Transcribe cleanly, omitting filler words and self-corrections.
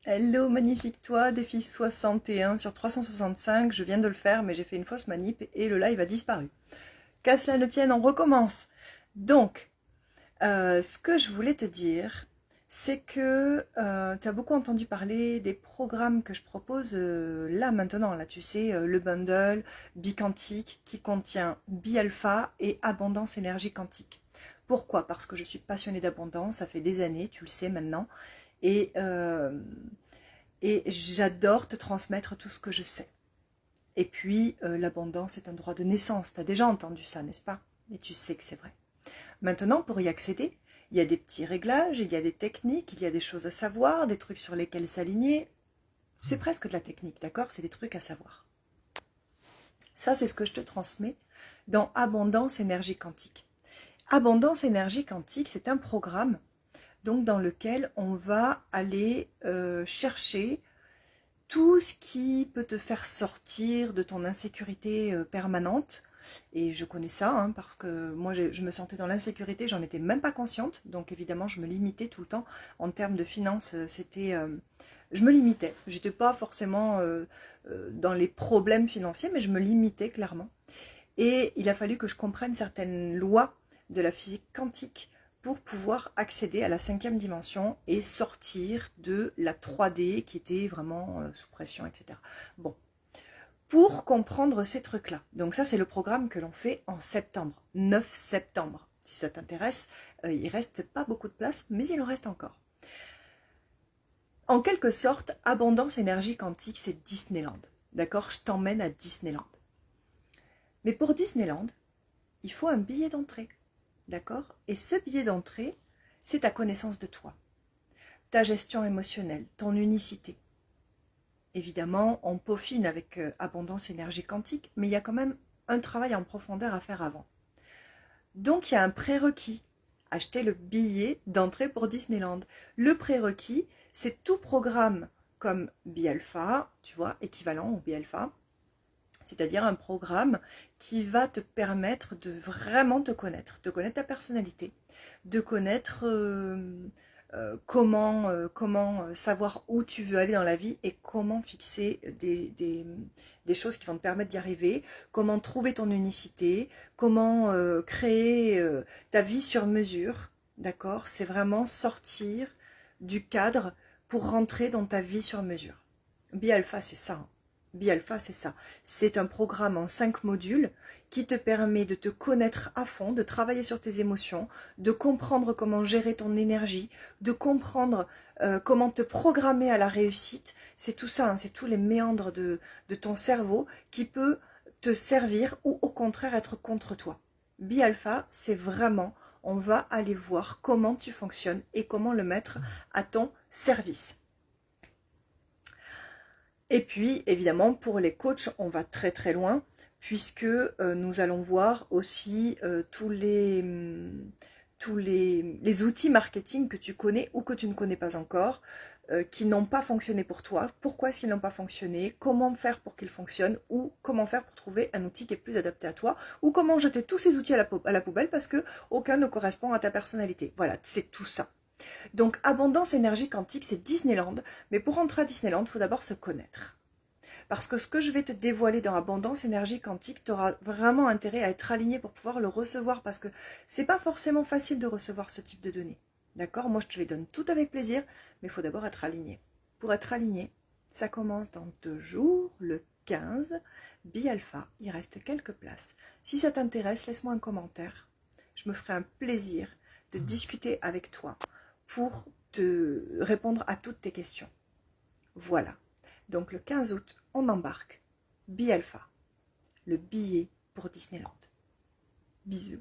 Hello magnifique toi, défi 61 sur 365, je viens de le faire mais j'ai fait une fausse manip et le live a disparu. Qu'à cela ne tienne, on recommence. Donc, ce que je voulais te dire, c'est que tu as beaucoup entendu parler des programmes que je propose là maintenant, là tu sais, le bundle Biquantique qui contient Bialpha et Abondance Énergie Quantique. Pourquoi? Parce que je suis passionnée d'abondance, ça fait des années, tu le sais maintenant, et, euh, et j'adore te transmettre tout ce que je sais. Et puis, l'abondance est un droit de naissance. Tu as déjà entendu ça, n'est-ce pas? Et tu sais que c'est vrai. Maintenant, pour y accéder, il y a des petits réglages, il y a des techniques, il y a des choses à savoir, des trucs sur lesquels s'aligner. C'est presque de la technique, d'accord? C'est des trucs à savoir. Ça, c'est ce que je te transmets dans Abondance Énergie Quantique. Abondance Énergie Quantique, c'est un programme donc dans lequel on va aller chercher tout ce qui peut te faire sortir de ton insécurité permanente. Et je connais ça, hein, parce que moi je me sentais dans l'insécurité, j'en étais même pas consciente, donc évidemment je me limitais tout le temps. En termes de finances, je me limitais. J'étais pas forcément dans les problèmes financiers, mais je me limitais clairement. Et il a fallu que je comprenne certaines lois de la physique quantique pour pouvoir accéder à la 5e dimension et sortir de la 3D qui était vraiment sous pression, etc. Bon, pour comprendre ces trucs-là. Donc ça, c'est le programme que l'on fait en septembre, 9 septembre. Si ça t'intéresse, il reste pas beaucoup de place, mais il en reste encore. En quelque sorte, Abondance Énergie Quantique, c'est Disneyland. D'accord? Je t'emmène à Disneyland. Mais pour Disneyland, il faut un billet d'entrée. D'accord? Et ce billet d'entrée, c'est ta connaissance de toi, ta gestion émotionnelle, ton unicité. Évidemment, on peaufine avec Abondance Énergie Quantique, mais il y a quand même un travail en profondeur à faire avant. Donc, il y a un prérequis. Acheter le billet d'entrée pour Disneyland. Le prérequis, c'est tout programme comme Bialpha, tu vois, équivalent au Bialpha, c'est-à-dire un programme qui va te permettre de vraiment te connaître ta personnalité, de connaître comment savoir où tu veux aller dans la vie et comment fixer des choses qui vont te permettre d'y arriver, comment trouver ton unicité, comment créer ta vie sur mesure, d'accord? C'est vraiment sortir du cadre pour rentrer dans ta vie sur mesure. Bialpha, c'est ça, hein. Bialpha, c'est ça. C'est un programme en 5 modules qui te permet de te connaître à fond, de travailler sur tes émotions, de comprendre comment gérer ton énergie, de comprendre comment te programmer à la réussite. C'est tout ça, hein, c'est tous les méandres de ton cerveau qui peut te servir ou au contraire être contre toi. Bialpha, c'est vraiment, on va aller voir comment tu fonctionnes et comment le mettre à ton service. Et puis, évidemment, pour les coachs, on va très très loin, puisque nous allons voir aussi tous les outils marketing que tu connais ou que tu ne connais pas encore, qui n'ont pas fonctionné pour toi. Pourquoi est-ce qu'ils n'ont pas fonctionné? Comment faire pour qu'ils fonctionnent? Ou comment faire pour trouver un outil qui est plus adapté à toi? Ou comment jeter tous ces outils à la poubelle parce que aucun ne correspond à ta personnalité? Voilà, c'est tout ça. Donc, Abondance Énergie Quantique, c'est Disneyland. Mais pour entrer à Disneyland, il faut d'abord se connaître. Parce que ce que je vais te dévoiler dans Abondance Énergie Quantique, tu auras vraiment intérêt à être aligné pour pouvoir le recevoir. Parce que c'est pas forcément facile de recevoir ce type de données. D'accord? Moi, je te les donne tout avec plaisir, mais il faut d'abord être aligné. Pour être aligné, ça commence dans 2 jours, le 15, Bialpha. Il reste quelques places. Si ça t'intéresse, laisse-moi un commentaire. Je me ferai un plaisir de discuter avec toi pour te répondre à toutes tes questions. Voilà. Donc le 15 août, on embarque. Bialpha, le billet pour Disneyland. Bisous.